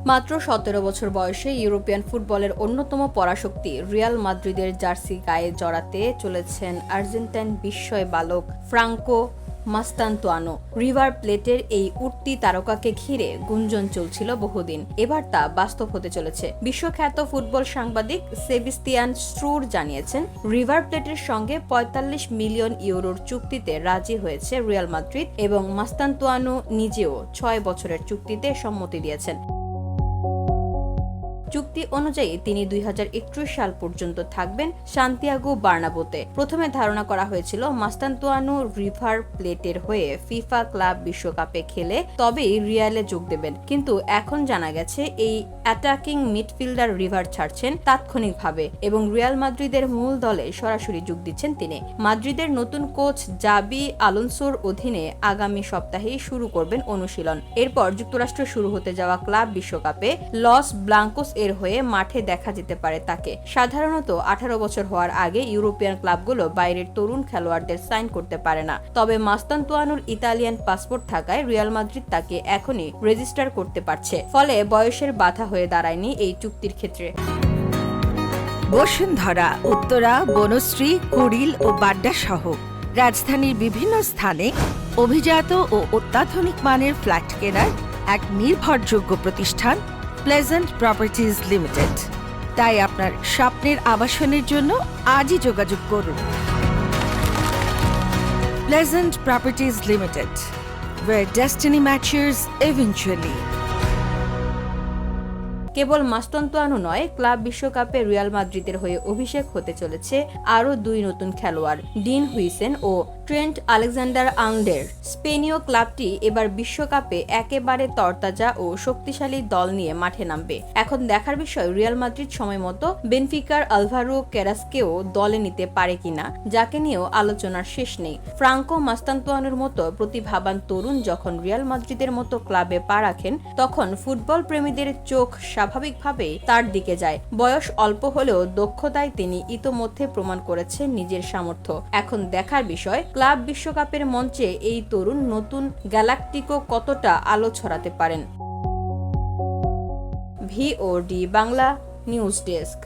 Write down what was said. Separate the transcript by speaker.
Speaker 1: মাত্র ১৭ বছর বয়সে ইউরোপিয়ান ফুটবলের অন্যতম পরাশক্তি রিয়াল মাদ্রিদের জার্সি গায়ে জড়াতে চলেছেন আর্জেন্টাইন বিস্ময় বালক ফ্রাঙ্কো মাস্তানতুয়ানো। রিভার প্লেটের এই উঠতি তারকাকে ঘিরে গুঞ্জন চলছিল বহুদিন, এবার তা বাস্তব হতে চলেছে। বিশ্বখ্যাত ফুটবল সাংবাদিক সেবিস্তিয়ান স্ট্রুর জানিয়েছেন, রিভার প্লেটের সঙ্গে ৪৫ মিলিয়ন ইউরোর চুক্তিতে রাজি হয়েছে রিয়াল মাদ্রিদ এবং মাস্তানতুয়ানো নিজেও ৬ বছরের চুক্তিতে সম্মতি দিয়েছেন। চুক্তি অনুযায়ী তিনি ২০৩১ সাল পর্যন্ত থাকবেন সান্তিয়াগো বার্নাবোতে। প্রথমে ধারণা করা হয়েছিল মাস্তানতুয়ানো রিভার প্লেটের হয়ে ফিফা ক্লাব বিশ্বকাপে খেলে তবেই রিয়ালে যোগ দেবেন, কিন্তু এখন জানা গেছে এই অ্যাটাকিং মিডফিল্ডার রিভার ছাড়ছেন তাৎক্ষণিকভাবে এবং রিয়াল মাদ্রিদের মূল দলে সরাসরি যোগ দিচ্ছেন তিনি। মাদ্রিদের নতুন কোচ জাবি আলোনসোর অধীনে আগামী সপ্তাহেই শুরু করবেন অনুশীলন। এরপর যুক্তরাষ্ট্র শুরু হতে যাওয়া ক্লাব বিশ্বকাপে লস ব্লাঙ্কোস এর হয়ে মাঠে দেখা যেতে পারে তাকে। সাধারণত ১৮ বছর হওয়ার আগে ইউরোপিয়ান ক্লাবগুলো বাইরের তরুণ খেলোয়াড়দের সাইন করতে পারে না, তবে মাস্তানতুয়ানোর ইতালিয়ান পাসপোর্ট থাকায় রিয়াল মাদ্রিদ তাকে এখনই রেজিস্টার করতে পারছে, ফলে বয়সের বাধা হয়ে দাঁড়ায়নি এই চুক্তির ক্ষেত্রে।
Speaker 2: বসুন্ধরা, উত্তরা, বনশ্রী, কুড়িল ও বাড্ডা সহ রাজধানীর বিভিন্ন স্থানে অভিজাত ও অত্যাধুনিক মানের ফ্ল্যাট কেনার এক নির্ভরযোগ্য প্রতিষ্ঠান প্লেজেন্ট প্রপার্টিজ লিমিটেড। তাই আপনার স্বপ্নের আবাসনের জন্য আজই যোগাযোগ করুন। Pleasant properties limited, where destiny matches eventually.
Speaker 1: কেবল মাস্তানতুয়ানো নয়, ক্লাব বিশ্বকাপে রিয়াল মাদ্রিদের হয়ে অভিষেক হতে চলেছে আরও ২ নতুন খেলোয়াড়, ডিন হুইসেন ও ট্রেন্ট আলেকজান্ডার-আর্নল্ডের। স্পেনীয় ক্লাবটি এবার বিশ্বকাপে একেবারে তরতাজা ও শক্তিশালী দল নিয়ে মাঠে নামবে। এখন দেখার বিষয় রিয়াল মাদ্রিদ সময়মতো বেনফিকার আলভারো ক্যারাসকেও দলে নিতে পারে কিনা, যাকে নিয়েও আলোচনার শেষ নেই। ফ্রাঙ্কো মাস্তানতুয়ানোর মতো প্রতিভাবান তরুণ যখন রিয়াল মাদ্রিদের মতো ক্লাবে পা রাখেন, তখন ফুটবল প্রেমীদের চোখ স্বাভাবিকভাবেই তার দিকে যায়। বয়স অল্প হলেও দক্ষতায় তিনি ইতোমধ্যে প্রমাণ করেছেন নিজের সামর্থ্য। এখন দেখার বিষয় ক্লাব বিশ্বকাপের মঞ্চে এই তরুণ নতুন গ্যালাকটিকো কতটা আলো ছড়াতে পারেন। VOD Bangla news desk.